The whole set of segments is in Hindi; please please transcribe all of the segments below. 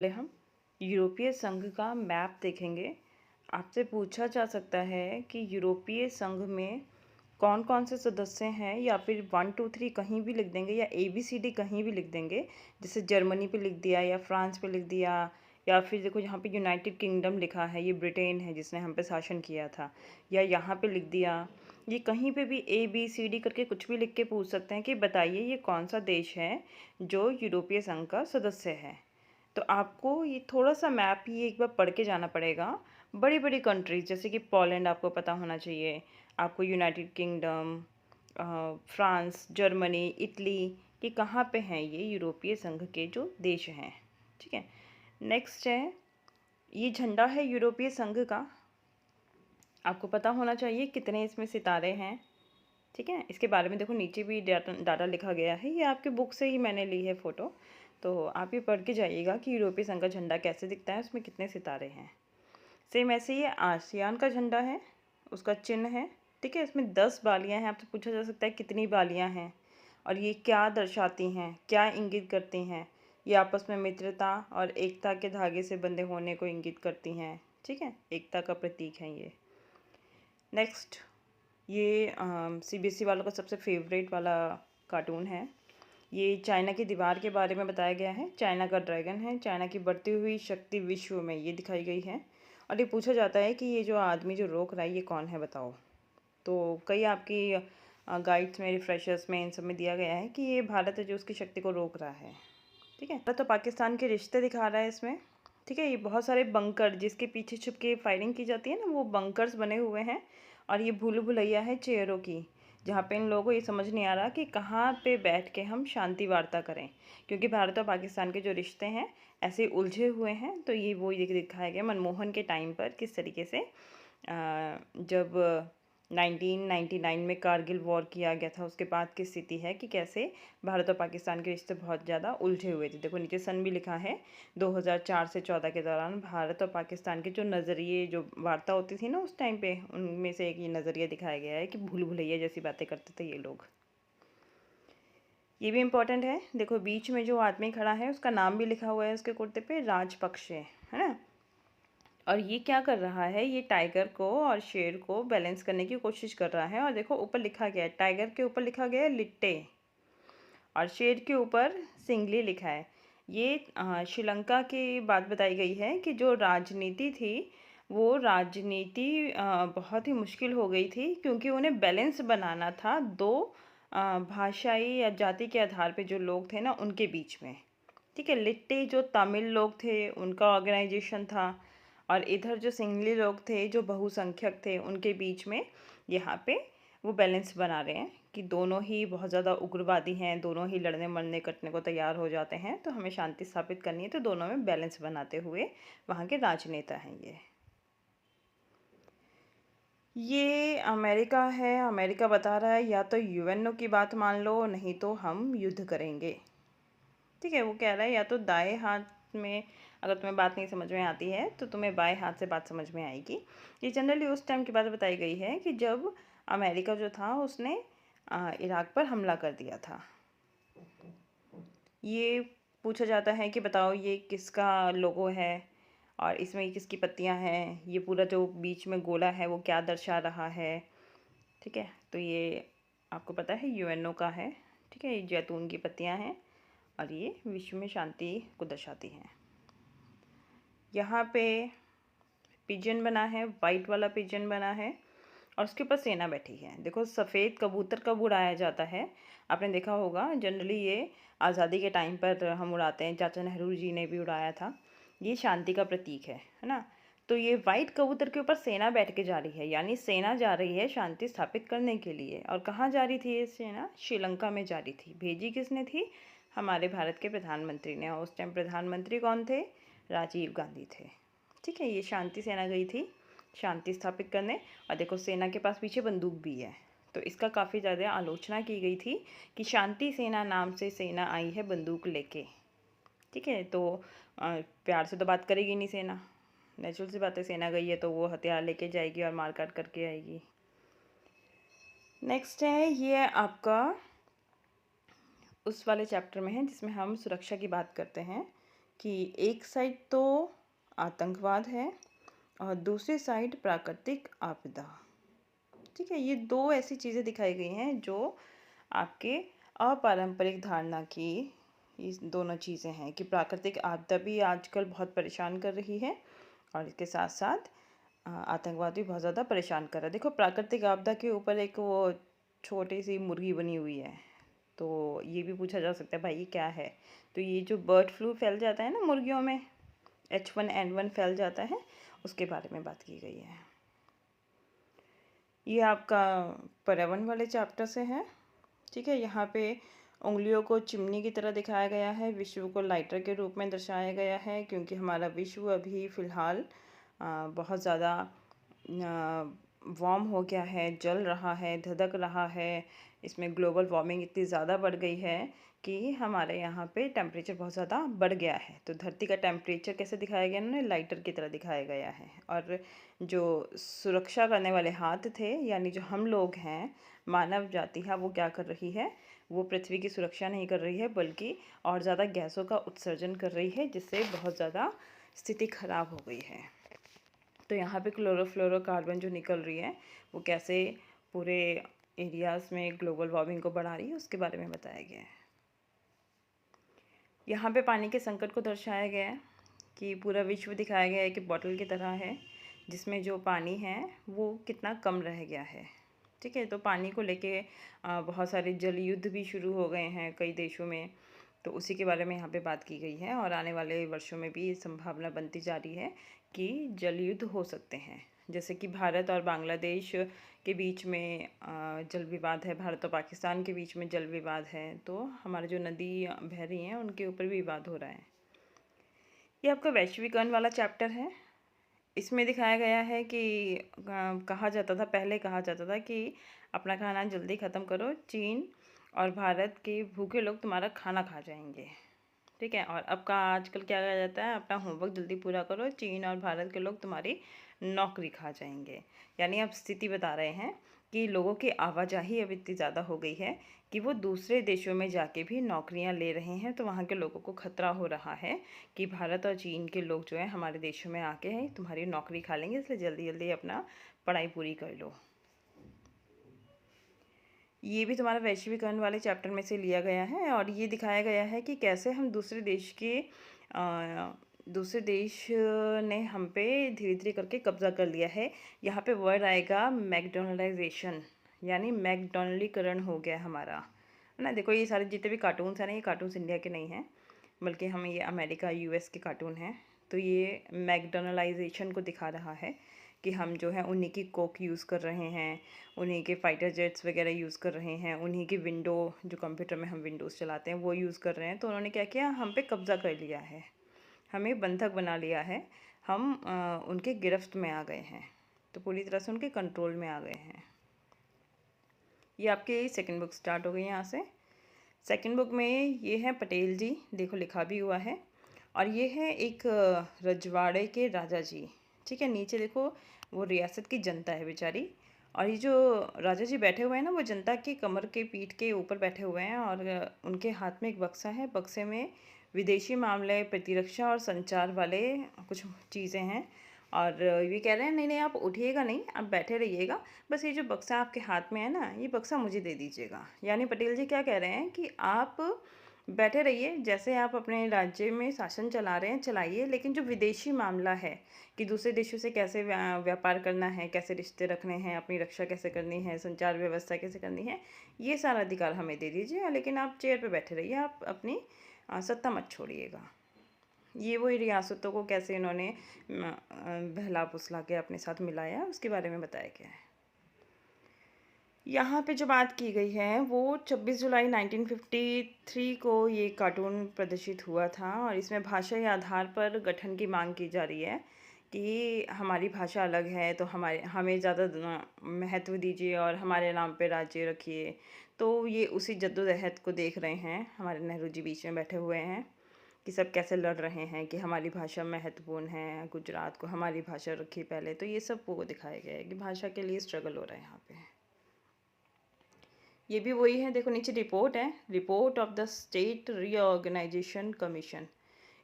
पहले हम यूरोपीय संघ का मैप देखेंगे। आपसे पूछा जा सकता है कि यूरोपीय संघ में कौन कौन से सदस्य हैं, या फिर 1 2 3 कहीं भी लिख देंगे, या ABCD कहीं भी लिख देंगे। जैसे जर्मनी पे लिख दिया, या फ्रांस पे लिख दिया, या फिर देखो यहाँ पे यूनाइटेड किंगडम लिखा है, ये ब्रिटेन है जिसने हम पे शासन किया था, या यहाँ पे लिख दिया। ये कहीं पे भी ABCD करके कुछ भी लिख के पूछ सकते हैं कि बताइए ये कौन सा देश है जो यूरोपीय संघ का सदस्य है। तो आपको ये थोड़ा सा मैप ही एक बार पढ़ के जाना पड़ेगा। बड़ी बड़ी कंट्रीज जैसे कि पोलैंड आपको पता होना चाहिए, आपको United kingdom, France, Germany, Italy, ये कहाँ पे हैं, ये यूरोपीय संघ के जो देश हैं। ठीक है। नेक्स्ट है, ये झंडा है यूरोपीय संघ का। आपको पता होना चाहिए कितने इसमें सितारे हैं। ठीक है, इसके बारे में देखो नीचे भी डाटा लिखा गया है, ये आपके बुक से ही मैंने ली है फ़ोटो। तो आप ये पढ़ के जाइएगा कि यूरोपीय संघ का झंडा कैसे दिखता है, उसमें कितने सितारे हैं। सेम ऐसे ही आसियान का झंडा है, उसका चिन्ह है। ठीक है, इसमें 10 बालियाँ हैं। आपसे पूछा जा सकता है कितनी बालियाँ हैं और ये क्या दर्शाती हैं, क्या इंगित करती हैं। ये आपस में मित्रता और एकता के धागे से बंधे होने को इंगित करती हैं। ठीक है, एकता का प्रतीक है ये। नेक्स्ट, ये CBSE वालों का सबसे फेवरेट वाला कार्टून है। ये चाइना की दीवार के बारे में बताया गया है। चाइना का ड्रैगन है, चाइना की बढ़ती हुई शक्ति विश्व में ये दिखाई गई है। और ये पूछा जाता है कि ये जो आदमी जो रोक रहा है ये कौन है बताओ। तो कई आपकी गाइड्स में, रिफ्रेशर्स में, इन सब में दिया गया है कि ये भारत है जो उसकी शक्ति को रोक रहा है। ठीक है, तो पाकिस्तान के रिश्ते दिखा रहा है इसमें। ठीक है, ये बहुत सारे बंकर जिसके पीछे छुप के फायरिंग की जाती है ना, वो बंकर्स बने हुए हैं। और ये भूल भुलैया है चेयरों की, जहाँ पे इन लोगों को ये समझ नहीं आ रहा कि कहाँ पे बैठ के हम शांति वार्ता करें, क्योंकि भारत और पाकिस्तान के जो रिश्ते हैं ऐसे उलझे हुए हैं। तो ये वो दिखाया गया मनमोहन के टाइम पर किस तरीके से जब 1999 में कारगिल वॉर किया गया था, उसके बाद की स्थिति है कि कैसे भारत और पाकिस्तान के रिश्ते बहुत ज़्यादा उलझे हुए थे। देखो नीचे सन भी लिखा है। 2004 से 14 के दौरान भारत और पाकिस्तान के जो नज़रिए, जो वार्ता होती थी ना उस टाइम पे, उनमें से एक ये नज़रिया दिखाया गया है कि भूल भुलैया जैसी बातें करते थे ये लोग। ये भी इम्पोर्टेंट है। देखो बीच में जो आदमी खड़ा है उसका नाम भी लिखा हुआ है उसके कुर्ते पे, राजपक्षे, है ना। और ये क्या कर रहा है, ये टाइगर को और शेर को बैलेंस करने की कोशिश कर रहा है। और देखो ऊपर लिखा गया है, टाइगर के ऊपर लिखा गया है लिट्टे, और शेर के ऊपर सिंगली लिखा है। ये श्रीलंका की बात बताई गई है कि जो राजनीति थी, वो राजनीति बहुत ही मुश्किल हो गई थी, क्योंकि उन्हें बैलेंस बनाना था दो भाषाई या जाति के आधार पे जो लोग थे ना उनके बीच में। ठीक है, लिट्टे जो तमिल लोग थे उनका ऑर्गेनाइजेशन था, और इधर जो सिंगली लोग थे जो बहुसंख्यक थे उनके बीच में यहाँ पे वो बैलेंस बना रहे हैं कि दोनों ही बहुत ज़्यादा उग्रवादी हैं, दोनों ही लड़ने मरने कटने को तैयार हो जाते हैं। तो हमें शांति स्थापित करनी है, तो दोनों में बैलेंस बनाते हुए वहाँ के राजनेता हैं ये अमेरिका है। अमेरिका बता रहा है या तो UNO की बात मान लो, नहीं तो हम युद्ध करेंगे। ठीक है, वो कह रहा है या तो दाएं हाथ में, अगर तुम्हें बात नहीं समझ में आती है तो तुम्हें बाएं हाथ से बात समझ में आएगी। ये जनरली उस टाइम की बात बताई गई है कि जब अमेरिका जो था उसने इराक पर हमला कर दिया था। ये पूछा जाता है कि बताओ ये किसका लोगो है और इसमें किसकी पत्तियां हैं, ये पूरा जो बीच में गोला है वो क्या दर्शा रहा है। ठीक है, तो ये आपको पता है UNO का है। ठीक है, ये जैतून की पत्तियां हैं और ये विश्व में शांति को दर्शाती हैं। यहाँ पे पिजन बना है, वाइट वाला पिजन बना है, और उसके ऊपर सेना बैठी है। देखो सफ़ेद कबूतर कब उड़ाया जाता है, आपने देखा होगा, जनरली ये आज़ादी के टाइम पर हम उड़ाते हैं, चाचा नेहरू जी ने भी उड़ाया था। ये शांति का प्रतीक है ना। तो ये वाइट कबूतर के ऊपर सेना बैठ के जा रही है, यानी सेना जा रही है शांति स्थापित करने के लिए। और कहाँ जा रही थी ये सेना, श्रीलंका में जा रही थी। भेजी किसने थी, हमारे भारत के प्रधानमंत्री ने। और उस टाइम प्रधानमंत्री कौन थे, राजीव गांधी थे। ठीक है, ये शांति सेना गई थी शांति स्थापित करने। और देखो सेना के पास पीछे बंदूक भी है, तो इसका काफ़ी ज़्यादा आलोचना की गई थी कि शांति सेना नाम से सेना आई है बंदूक लेके। ठीक है, तो प्यार से तो बात करेगी नहीं सेना, नेचुरल सी बात है, सेना गई है तो वो हथियार लेके जाएगी और मार काट करके आएगी। नेक्स्ट है, ये आपका उस वाले चैप्टर में है जिसमें हम सुरक्षा की बात करते हैं कि एक साइड तो आतंकवाद है और दूसरी साइड प्राकृतिक आपदा। ठीक है, ये दो ऐसी चीज़ें दिखाई गई हैं जो आपके अपारंपरिक धारणा की ये दोनों चीज़ें हैं कि प्राकृतिक आपदा भी आजकल बहुत परेशान कर रही है और इसके साथ साथ आतंकवाद भी बहुत ज़्यादा परेशान कर रहा है। देखो, प्राकृतिक आपदा के ऊपर एक वो छोटी सी मुर्गी बनी हुई है, तो ये भी पूछा जा सकता है भाई ये क्या है। तो ये जो बर्ड फ्लू फैल जाता है ना मुर्गियों में, H1N1 फैल जाता है, उसके बारे में बात की गई है। ये आपका पर्यावरण वाले चैप्टर से है। ठीक है, यहाँ पे उंगलियों को चिमनी की तरह दिखाया गया है, विश्व को लाइटर के रूप में दर्शाया गया है, क्योंकि हमारा विश्व अभी फ़िलहाल बहुत ज़्यादा वार्म हो गया है, जल रहा है, धधक रहा है। इसमें ग्लोबल वार्मिंग इतनी ज़्यादा बढ़ गई है कि हमारे यहाँ पे टेम्परेचर बहुत ज़्यादा बढ़ गया है। तो धरती का टेम्परेचर कैसे दिखाया गया इन्होंने, लाइटर की तरह दिखाया गया है। और जो सुरक्षा करने वाले हाथ थे, यानी जो हम लोग हैं, मानव जाति है, वो क्या कर रही है, वो पृथ्वी की सुरक्षा नहीं कर रही है बल्कि और ज़्यादा गैसों का उत्सर्जन कर रही है, जिससे बहुत ज़्यादा स्थिति खराब हो गई है। तो यहाँ पे क्लोरोफ्लोरोकार्बन जो निकल रही है वो कैसे पूरे एरियाज़ में ग्लोबल वार्मिंग को बढ़ा रही है, उसके बारे में बताया गया है। यहाँ पे पानी के संकट को दर्शाया गया है कि पूरा विश्व दिखाया गया है कि बॉटल की तरह है, जिसमें जो पानी है वो कितना कम रह गया है। ठीक है, तो पानी को लेके बहुत सारे जल युद्ध भी शुरू हो गए हैं कई देशों में, तो उसी के बारे में यहाँ पे बात की गई है। और आने वाले वर्षों में भी संभावना बनती जा रही है कि जल युद्ध हो सकते हैं। जैसे कि भारत और बांग्लादेश के बीच में जल विवाद है, भारत और पाकिस्तान के बीच में जल विवाद है, तो हमारे जो नदी बह रही हैं उनके ऊपर भी विवाद हो रहा है। ये आपका वैश्वीकरण वाला चैप्टर है। इसमें दिखाया गया है कि कहा जाता था, पहले कहा जाता था कि अपना खाना जल्दी ख़त्म करो, चीन और भारत के भूखे लोग तुम्हारा खाना खा जाएंगे। ठीक है, और अब का आजकल क्या कहा जाता है, अपना होमवर्क जल्दी पूरा करो, चीन और भारत के लोग तुम्हारी नौकरी खा जाएंगे। यानी अब स्थिति बता रहे हैं कि लोगों की आवाजाही अब इतनी ज़्यादा हो गई है कि वो दूसरे देशों में जाके भी नौकरियां ले रहे हैं, तो वहाँ के लोगों को खतरा हो रहा है कि भारत और चीन के लोग जो है हमारे देशों में आके हैं तुम्हारी नौकरी खा लेंगे, इसलिए जल्दी जल्दी अपना पढ़ाई पूरी कर लो। ये भी तुम्हारा वैश्वीकरण वाले चैप्टर में से लिया गया है और ये दिखाया गया है कि कैसे हम दूसरे देश ने हम पे धीरे धीरे करके कब्जा कर लिया है। यहाँ पे वर्ड आएगा मैकडोनलाइजेशन, यानी मैकडोनलीकरण हो गया हमारा, है ना। देखो, ये सारे जितने भी कार्टून्स हैं ना, ये कार्टून्स इंडिया के नहीं हैं, बल्कि हम ये अमेरिका US के कार्टून हैं। तो ये मैकडोनलाइजेशन को दिखा रहा है कि हम जो है उन्हीं की कोक यूज़ कर रहे हैं, उन्हीं के फाइटर जेट्स वगैरह यूज़ कर रहे हैं, उन्हीं की विंडो, जो कंप्यूटर में हम विंडोज़ चलाते हैं वो यूज़ कर रहे हैं। तो उन्होंने क्या किया, हम पे कब्ज़ा कर लिया है, हमें बंधक बना लिया है, हम उनके गिरफ्त में आ गए हैं, तो पूरी तरह से उनके कंट्रोल में आ गए हैं। ये आपकी सेकंड बुक स्टार्ट हो गई यहाँ से। सेकंड बुक में ये है पटेल जी, देखो लिखा भी हुआ है, और ये है एक रजवाड़े के राजा जी। ठीक है, नीचे देखो वो रियासत की जनता है बेचारी, और ये जो राजा जी बैठे हुए हैं ना, वो जनता की कमर के पीठ के ऊपर बैठे हुए हैं, और उनके हाथ में एक बक्सा है, बक्से में विदेशी मामले, प्रतिरक्षा और संचार वाले कुछ चीज़ें हैं। और ये कह रहे हैं नहीं नहीं आप उठिएगा नहीं, आप बैठे रहिएगा, बस ये जो बक्सा आपके हाथ में है ना, ये बक्सा मुझे दे दीजिएगा। यानी पटेल जी क्या कह रहे हैं कि आप बैठे रहिए, जैसे आप अपने राज्य में शासन चला रहे हैं चलाइए, लेकिन जो विदेशी मामला है कि दूसरे देशों से कैसे व्यापार करना है, कैसे रिश्ते रखने हैं, अपनी रक्षा कैसे करनी है, संचार व्यवस्था कैसे करनी है, ये सारा अधिकार हमें दे दीजिए, लेकिन आप चेयर पे बैठे रहिए, आप अपनी सत्ता मत छोड़िएगा। ये वही रियासतों को कैसे इन्होंने बहला फुसला के अपने साथ मिलाया, उसके बारे में बताया गया है। यहाँ पे जो बात की गई है वो 26 जुलाई 1953 को ये कार्टून प्रदर्शित हुआ था, और इसमें भाषा के आधार पर गठन की मांग की जा रही है कि हमारी भाषा अलग है तो हमें ज़्यादा महत्व दीजिए और हमारे नाम पे राज्य रखिए। तो ये उसी जद्दोजहद को देख रहे हैं, हमारे नेहरू जी बीच में बैठे हुए हैं कि सब कैसे लड़ रहे हैं कि हमारी भाषा महत्वपूर्ण है, गुजरात को हमारी भाषा रखी पहले। तो ये सब वो दिखाया गया है कि भाषा के लिए स्ट्रगल हो रहा है यहाँ पे। ये भी वही है, देखो नीचे रिपोर्ट है, report of the state reorganisation commission.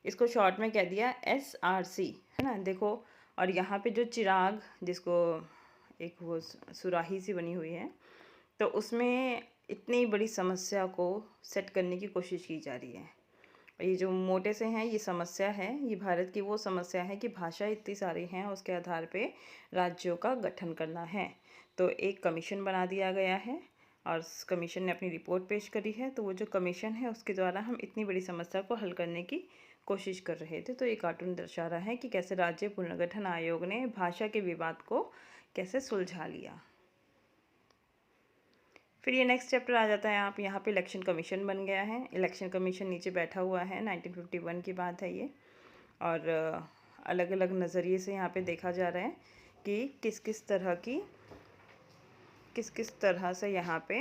इसको शॉर्ट में कह दिया SRC, है ना। देखो, और यहाँ पे जो चिराग, जिसको एक वो सुराही सी बनी हुई है, तो उसमें इतनी बड़ी समस्या को सेट करने की कोशिश की जा रही है। ये जो मोटे से हैं, ये समस्या है, ये भारत की वो समस्या है कि भाषा इतनी सारी हैं, उसके आधार पे राज्यों का गठन करना है। तो एक कमीशन बना दिया गया है और उस कमीशन ने अपनी रिपोर्ट पेश करी है। तो वो जो कमीशन है उसके द्वारा हम इतनी बड़ी समस्या को हल करने की कोशिश कर रहे थे। तो ये कार्टून दर्शा रहा है कि कैसे राज्य पुनर्गठन आयोग ने भाषा के विवाद को कैसे सुलझा लिया। फिर ये नेक्स्ट चैप्टर आ जाता है, आप यहाँ पे इलेक्शन कमीशन बन गया है। इलेक्शन कमीशन नीचे बैठा हुआ है, 1951 की बात है ये। और अलग अलग नज़रिए से यहाँ पे देखा जा रहा है कि किस किस तरह से यहाँ पे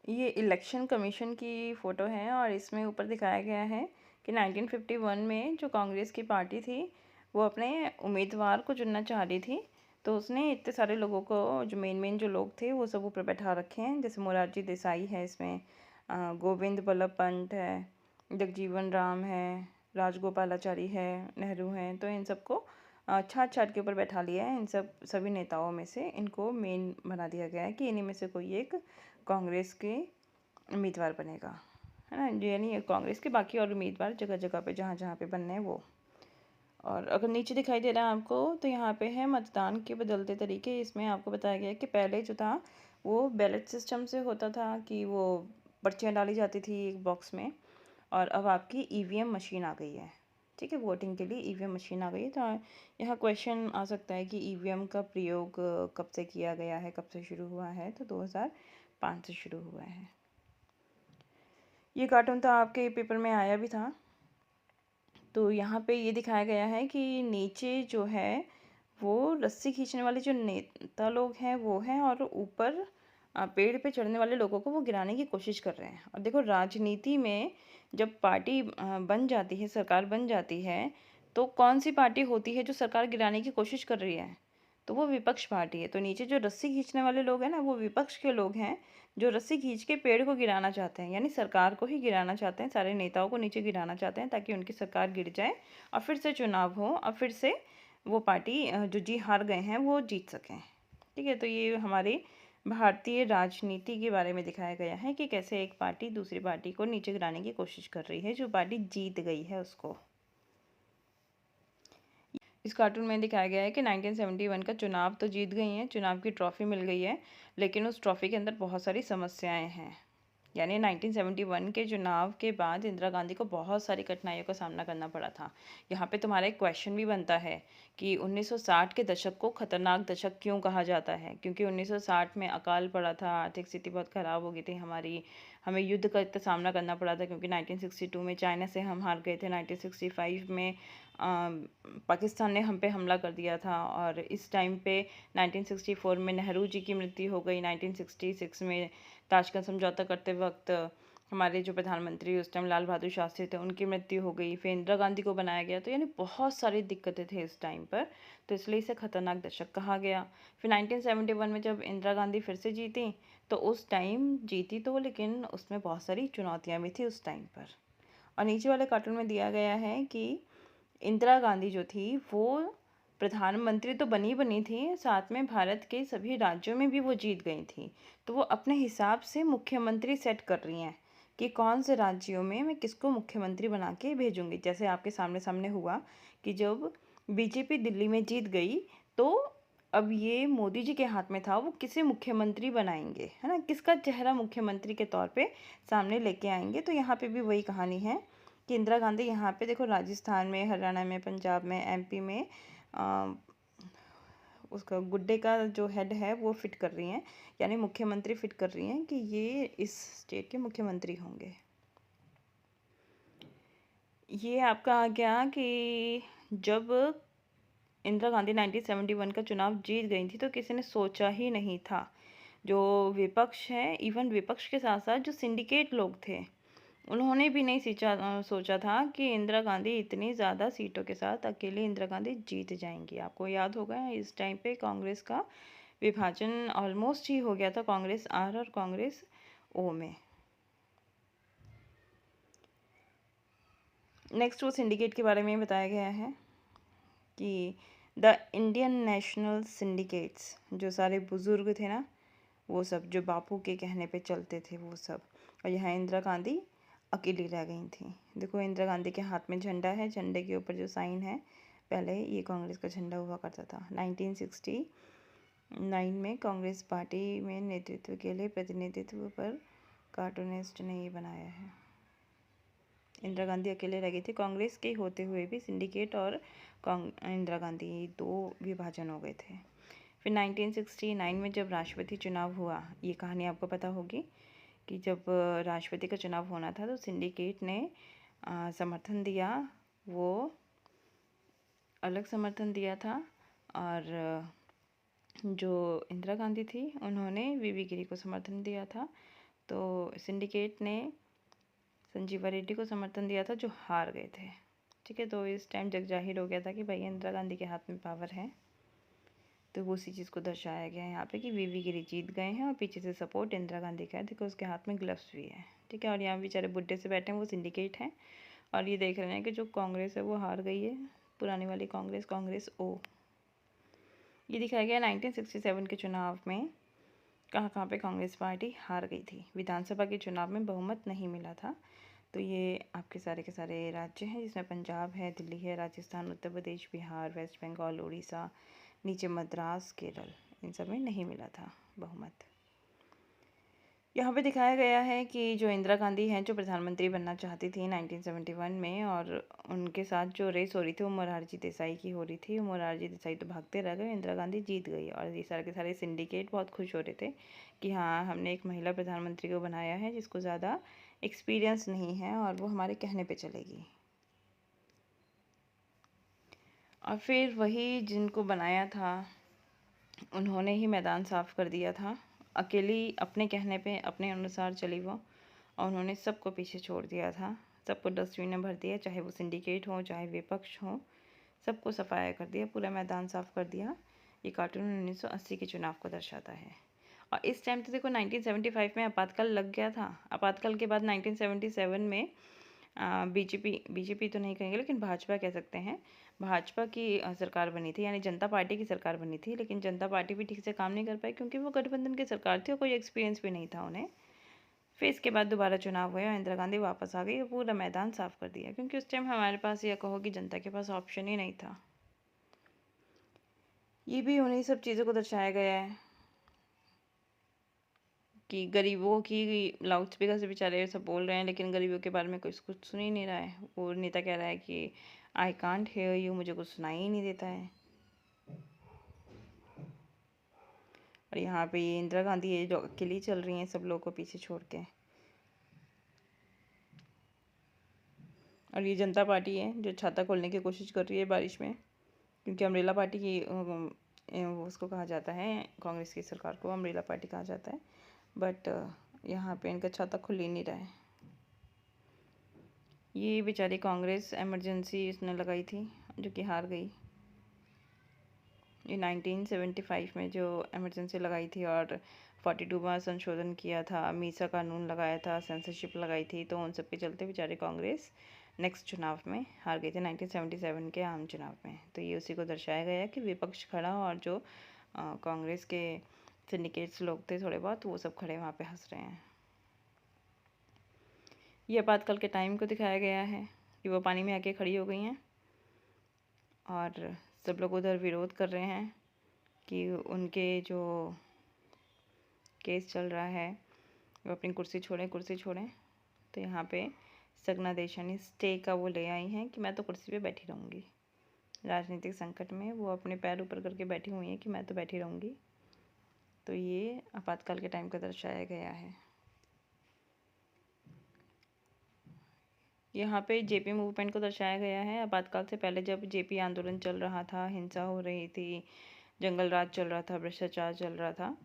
ये इलेक्शन कमीशन की फ़ोटो है। और इसमें ऊपर दिखाया गया है कि 1951 में जो कांग्रेस की पार्टी थी वो अपने उम्मीदवार को चुनना चाह रही थी। तो उसने इतने सारे लोगों को, जो मेन जो लोग थे, वो सब ऊपर बैठा रखे हैं। जैसे मोरारजी देसाई है इसमें, गोविंद बल्लभ पंत है, जगजीवन राम है, राजगोपालाचारी है, नेहरू हैं। तो इन सबको छाट छाट के ऊपर बैठा लिया है। इन सभी नेताओं में से इनको मेन बना दिया गया है कि इन्हीं में से कोई एक कांग्रेस के उम्मीदवार बनेगा, है ना। यानी कांग्रेस के बाकी और उम्मीदवार जगह जगह पे जहाँ जहाँ पे बनने हैं वो। और अगर नीचे दिखाई दे रहा है आपको, तो यहाँ पे है मतदान के बदलते तरीके। इसमें आपको बताया गया है कि पहले जो था वो बैलेट सिस्टम से होता था कि वो पर्चियाँ डाली जाती थी एक बॉक्स में, और अब आपकी ईवीएम मशीन आ गई है। ठीक है, वोटिंग के लिए ईवीएम मशीन आ गई है। तो यहाँ क्वेश्चन आ सकता है कि ईवीएम का प्रयोग कब से किया गया है, कब से शुरू हुआ है। तो 2005 से शुरू हुआ है। ये कार्टून तो आपके पेपर में आया भी था। तो यहाँ पे ये दिखाया गया है कि नीचे जो है वो रस्सी खींचने वाले जो नेता लोग हैं वो हैं, और ऊपर पेड़ पे चढ़ने वाले लोगों को वो गिराने की कोशिश कर रहे हैं। और देखो, राजनीति में जब पार्टी बन जाती है, सरकार बन जाती है, तो कौन सी पार्टी होती है जो सरकार गिराने की कोशिश कर रही है? तो वो विपक्ष पार्टी है। तो नीचे जो रस्सी खींचने वाले लोग हैं ना, वो विपक्ष के लोग हैं जो रस्सी खींच के पेड़ को गिराना चाहते हैं, यानी सरकार को ही गिराना चाहते हैं, सारे नेताओं को नीचे गिराना चाहते हैं ताकि उनकी सरकार गिर जाए और फिर से चुनाव हो और फिर से वो पार्टी जो जी हार गए हैं वो जीत सकें। ठीक है, तो ये हमारी भारतीय राजनीति के बारे में दिखाया गया है कि कैसे एक पार्टी दूसरी पार्टी को नीचे गिराने की कोशिश कर रही है, जो पार्टी जीत गई है उसको। इस कार्टून में दिखाया गया है कि 1971 का चुनाव तो जीत गई हैं, चुनाव की ट्रॉफी मिल गई है, लेकिन उस ट्रॉफी के अंदर बहुत सारी समस्याएं हैं। यानी 1971 के चुनाव के बाद इंदिरा गांधी को बहुत सारी कठिनाइयों का सामना करना पड़ा था। यहाँ पे तुम्हारा एक क्वेश्चन भी बनता है कि 1960 के दशक को खतरनाक दशक क्यों कहा जाता है? क्योंकि 1960 में अकाल पड़ा था, आर्थिक स्थिति बहुत ख़राब हो गई थी हमारी, हमें युद्ध का इतना सामना करना पड़ा था क्योंकि 1962 में चाइना से हम हार गए थे, 1965 में पाकिस्तान ने हम पे हमला कर दिया था, और इस टाइम पे 1964 में नेहरू जी की मृत्यु हो गई। 1966 में ताशकंद समझौता करते वक्त हमारे जो प्रधानमंत्री उस टाइम लाल बहादुर शास्त्री थे, उनकी मृत्यु हो गई। फिर इंदिरा गांधी को बनाया गया। तो यानी बहुत सारी दिक्कतें थे इस टाइम पर, तो इसलिए इसे खतरनाक दशक कहा गया। फिर 1971 में जब इंदिरा गांधी फिर से जीती, तो उस टाइम जीती तो, लेकिन उसमें बहुत सारी चुनौतियाँ भी थी उस टाइम पर। और नीचे वाले कार्टून में दिया गया है कि इंदिरा गांधी जो थी वो प्रधानमंत्री तो बनी थी, साथ में भारत के सभी राज्यों में भी वो जीत गई थी। तो वो अपने हिसाब से मुख्यमंत्री सेट कर रही हैं कि कौन से राज्यों में मैं किसको मुख्यमंत्री बना के भेजूंगी। जैसे आपके सामने सामने हुआ कि जब बीजेपी दिल्ली में जीत गई, तो अब ये मोदी जी के हाथ में था, वो किसे मुख्यमंत्री बनाएंगे, है ना, किसका चेहरा मुख्यमंत्री के तौर पे सामने लेके आएंगे। तो यहाँ पे भी वही कहानी है कि इंदिरा गांधी यहाँ पे देखो, राजस्थान में, हरियाणा में, पंजाब में, एमपी में उसका गुड्डे का जो हेड है वो फिट कर रही हैं, यानी मुख्यमंत्री फिट कर रही हैं कि ये इस स्टेट के मुख्यमंत्री होंगे। ये आपका आ गया कि जब इंदिरा गांधी 1971 का चुनाव जीत गई थी तो किसी ने सोचा ही नहीं था, जो विपक्ष है, इवन विपक्ष के साथ साथ जो सिंडिकेट लोग थे, उन्होंने भी नहीं सोचा था कि इंदिरा गांधी इतनी ज़्यादा सीटों के साथ अकेले इंदिरा गांधी जीत जाएंगी। आपको याद होगा इस टाइम पे कांग्रेस का विभाजन ऑलमोस्ट ही हो गया था, कांग्रेस आर और कांग्रेस ओ में। नेक्स्ट वो सिंडिकेट के बारे में बताया गया है कि द इंडियन नेशनल सिंडिकेट्स, जो सारे बुज़ुर्ग थे ना, वो सब जो बापू के कहने पे चलते थे वो सब, और यहाँ इंदिरा गांधी अकेली रह गई थी। देखो इंदिरा गांधी के हाथ में झंडा है, झंडे के ऊपर जो साइन है, पहले ये कांग्रेस का झंडा हुआ करता था। 1969 में कांग्रेस पार्टी में नेतृत्व के लिए प्रतिनिधित्व पर कार्टूनिस्ट ने ये बनाया है। इंदिरा गांधी अकेले रह गई थी, कांग्रेस के होते हुए भी सिंडिकेट और इंदिरा गांधी दो विभाजन हो गए थे। फिर 1969 में जब राष्ट्रपति चुनाव हुआ, ये कहानी आपको पता होगी कि जब राष्ट्रपति का चुनाव होना था तो सिंडिकेट ने समर्थन दिया, वो अलग समर्थन दिया था, और जो इंदिरा गांधी थी उन्होंने वीवी गिरी को समर्थन दिया था। तो सिंडिकेट ने संजीवा रेड्डी को समर्थन दिया था जो हार गए थे। ठीक है, तो इस टाइम जग जाहिर हो गया था कि भाई इंदिरा गांधी के हाथ में पावर है। तो वो उसी चीज़ को दर्शाया गया है यहाँ पे कि वीवी गिरी जीत गए हैं और पीछे से सपोर्ट इंदिरा गांधी का है। देखो उसके हाथ में ग्लव्स भी है। ठीक है, और यहाँ बेचारे बुड्ढे से बैठे हैं, वो सिंडिकेट हैं और ये देख रहे हैं कि जो कांग्रेस है वो हार गई है, पुरानी वाली कांग्रेस, कांग्रेस ओ। ये दिखाया गया 1967 के चुनाव में कहाँ कहाँ पे कांग्रेस पार्टी हार गई थी। विधानसभा के चुनाव में बहुमत नहीं मिला था। तो ये आपके सारे के सारे राज्य हैं, जिसमें पंजाब है, दिल्ली है, राजस्थान, उत्तर प्रदेश, बिहार, वेस्ट बंगाल, उड़ीसा, नीचे मद्रास, केरल, इन सब में नहीं मिला था बहुमत। यहाँ पे दिखाया गया है कि जो इंदिरा गांधी हैं, जो प्रधानमंत्री बनना चाहती थी 1971 में, और उनके साथ जो रेस हो रही थी वो मोरारजी देसाई की हो रही थी। मोरारजी देसाई तो भागते रह गए, इंदिरा गांधी जीत गई, और ये सारे के सारे सिंडिकेट बहुत खुश हो रहे थे कि हाँ, हमने एक महिला प्रधानमंत्री को बनाया है जिसको ज़्यादा एक्सपीरियंस नहीं है और वो हमारे कहने पे चलेगी। और फिर वही जिनको बनाया था उन्होंने ही मैदान साफ कर दिया था। अकेली अपने कहने पे अपने अनुसार चली वो, और उन्होंने सबको पीछे छोड़ दिया था। सबको डस्टबिन में भर दिया, चाहे वो सिंडिकेट हो चाहे विपक्ष हो, सबको सफाया कर दिया, पूरा मैदान साफ कर दिया। ये कार्टून 1980 के चुनाव को दर्शाता है। और इस टाइम तो देखो 1975 में आपातकाल लग गया था। आपातकाल के बाद 1977 में बीजेपी तो नहीं कहेंगे लेकिन भाजपा कह सकते हैं, भाजपा की सरकार बनी थी, यानी जनता पार्टी की सरकार बनी थी। लेकिन जनता पार्टी भी ठीक से काम नहीं कर पाई क्योंकि वो गठबंधन की सरकार थी और कोई एक्सपीरियंस भी नहीं था उन्हें। फिर इसके बाद दोबारा चुनाव हुए और इंदिरा गांधी वापस आ गई और पूरा मैदान साफ कर दिया, क्योंकि उस टाइम हमारे पास, या कहो कि जनता के पास ऑप्शन ही नहीं था। ये भी उन्हीं सब चीज़ों को दर्शाया गया है कि गरीबों की, लाउड स्पीकर से बेचारे सब बोल रहे हैं लेकिन गरीबों के बारे में कुछ कुछ सुन ही नहीं रहा है। वो नेता कह रहा है कि आई कांट हेयर यू, मुझे कुछ सुनाई ही नहीं देता है। और यहाँ पे ये इंदिरा गांधी ये जो अकेली चल रही हैं सब लोगों को पीछे छोड़ के, और ये जनता पार्टी है जो छाता खोलने की कोशिश कर रही है बारिश में, क्योंकि अमरेला पार्टी की उसको कहा जाता है, कांग्रेस की सरकार को अमरेला पार्टी कहा जाता है। बट यहाँ पे इनका छाता खुल ही नहीं रहा है। ये बेचारी कांग्रेस एमरजेंसी इसने लगाई थी जो कि हार गई। ये 1975 में जो एमरजेंसी लगाई थी और 42 बार संशोधन किया था, मीसा कानून लगाया था, सेंसरशिप लगाई थी, तो उन सब के चलते बेचारे कांग्रेस नेक्स्ट चुनाव में हार गई थी 1977 के आम चुनाव में। तो ये उसी को दर्शाया गया है कि विपक्ष खड़ा और जो कांग्रेस के सिंडिकेट्स लोग थे थोड़े बहुत, वो सब खड़े वहाँ पे हंस रहे हैं। ये आपातकाल के टाइम को दिखाया गया है कि वो पानी में आके खड़ी हो गई हैं और सब लोग उधर विरोध कर रहे हैं कि उनके जो केस चल रहा है वो अपनी कुर्सी छोड़ें, कुर्सी छोड़ें। तो यहाँ पे सगना देशानी स्टे का वो ले आई हैं कि मैं तो कुर्सी पे बैठी रहूँगी। राजनीतिक संकट में वो अपने पैर ऊपर करके बैठी हुई हैं कि मैं तो बैठी रहूँगी। तो ये आपातकाल के टाइम का दर्शाया गया है। यहाँ पे जेपी मूवमेंट को दर्शाया गया है। आपातकाल से पहले जब जेपी आंदोलन चल रहा था, हिंसा हो रही थी, जंगल राज चल रहा था, भ्रष्टाचार चल रहा था,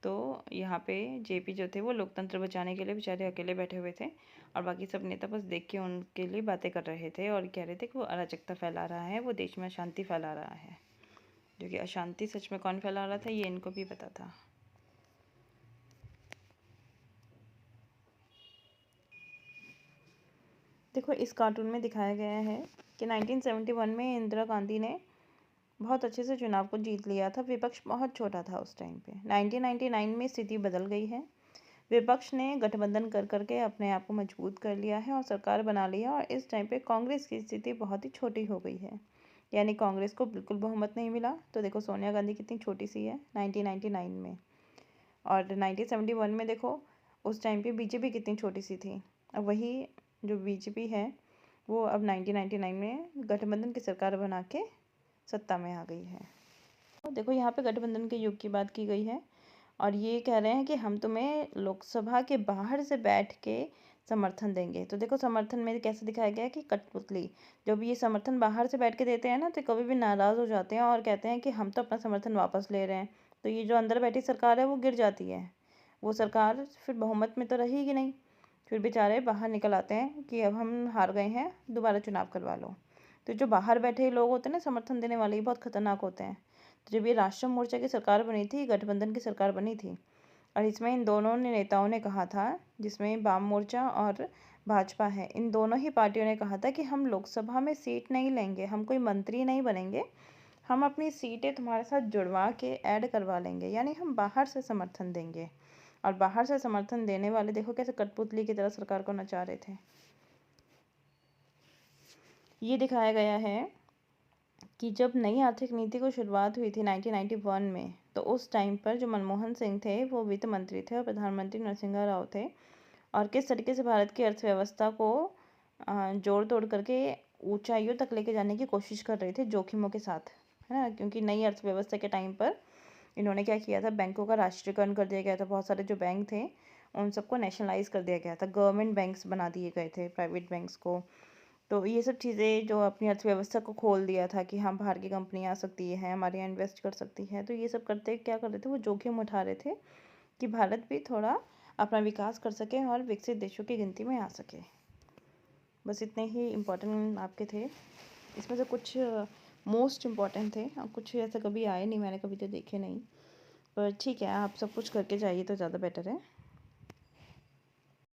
तो यहाँ पे जेपी जो थे वो लोकतंत्र बचाने के लिए बेचारे अकेले बैठे हुए थे और बाकी सब नेता बस देख के उनके लिए बातें कर रहे थे और कह रहे थे कि वो अराजकता फैला रहा है, वो देश में अशांति फैला रहा है। जो कि अशांति सच में कौन फैला रहा था ये इनको भी पता था। देखो इस कार्टून में दिखाया गया है कि 1971 में इंदिरा गांधी ने बहुत अच्छे से चुनाव को जीत लिया था। विपक्ष बहुत छोटा था उस टाइम पे। 1999 में स्थिति बदल गई है। विपक्ष ने गठबंधन कर करके अपने आप को मजबूत कर लिया है और सरकार बना लिया, और इस टाइम पे कांग्रेस की स्थिति बहुत ही छोटी हो गई है, यानी कांग्रेस को बिल्कुल बहुमत नहीं मिला। तो देखो सोनिया गांधी कितनी छोटी सी है 1999 में, और 1971 में देखो उस टाइम पे बीजेपी कितनी छोटी सी थी। अब वही जो बीजेपी है वो अब 1999 में गठबंधन की सरकार बना के सत्ता में आ गई है। तो देखो यहाँ पे गठबंधन के युग की बात की गई है, और ये कह रहे हैं कि हम तुम्हें लोकसभा के बाहर से बैठ के समर्थन देंगे। तो देखो समर्थन में कैसे दिखाया गया है कि कठपुतली, जब ये समर्थन बाहर से बैठ के देते हैं ना तो कभी भी नाराज़ हो जाते हैं और कहते हैं कि हम तो अपना समर्थन वापस ले रहे हैं। तो ये जो अंदर बैठी सरकार है वो गिर जाती है, वो सरकार फिर बहुमत में तो रहेगी नहीं। फिर बेचारे बाहर निकल आते हैं कि अब हम हार गए हैं, दोबारा चुनाव करवा लो। तो जो बाहर बैठे लोग होते हैं ना समर्थन देने वाले, ये बहुत खतरनाक होते हैं। तो जब ये राष्ट्रीय मोर्चा की सरकार बनी थी, गठबंधन की सरकार बनी थी, और इसमें इन दोनों ने नेताओं ने कहा था, जिसमें वाम मोर्चा और भाजपा है, इन दोनों ही पार्टियों ने कहा था कि हम लोकसभा में सीट नहीं लेंगे, हम कोई मंत्री नहीं बनेंगे, हम अपनी सीटें तुम्हारे साथ जुड़वा के ऐड करवा लेंगे, यानी हम बाहर से समर्थन देंगे। और बाहर से समर्थन देने वाले देखो कैसे कठपुतली की तरह सरकार को नचा रहे थे। ये दिखाया गया है कि जब नई आर्थिक नीति को शुरुआत हुई थी 1991 में, तो उस टाइम पर जो मनमोहन सिंह थे वो वित्त मंत्री थे और प्रधानमंत्री नरसिंह राव थे, और किस तरीके से भारत की अर्थव्यवस्था को जोड़ तोड़ करके ऊंचाइयों तक लेके जाने की कोशिश कर रहे थे जोखिमों के साथ, है ना। क्योंकि नई अर्थव्यवस्था के टाइम पर इन्होंने क्या किया था, बैंकों का राष्ट्रीयकरण कर दिया गया था। बहुत सारे जो बैंक थे उन सबको नेशनलाइज कर दिया गया था, गवर्नमेंट बैंक्स बना दिए गए थे प्राइवेट बैंक्स को। तो ये सब चीज़ें जो अपनी अर्थव्यवस्था को खोल दिया था कि हाँ बाहर की कंपनी आ सकती है, हमारे यहाँ इन्वेस्ट कर सकती है। तो ये सब करते क्या कर रहे थे, वो जोखिम उठा रहे थे कि भारत भी थोड़ा अपना विकास कर सके और विकसित देशों की गिनती में आ सके। बस इतने ही इम्पोर्टेंट आपके थे, इसमें से कुछ मोस्ट इम्पॉर्टेंट थे, और कुछ ऐसा कभी आए नहीं, मैंने कभी तो देखे नहीं। पर ठीक है, आप सब कुछ करके जाइए तो ज़्यादा बेटर है।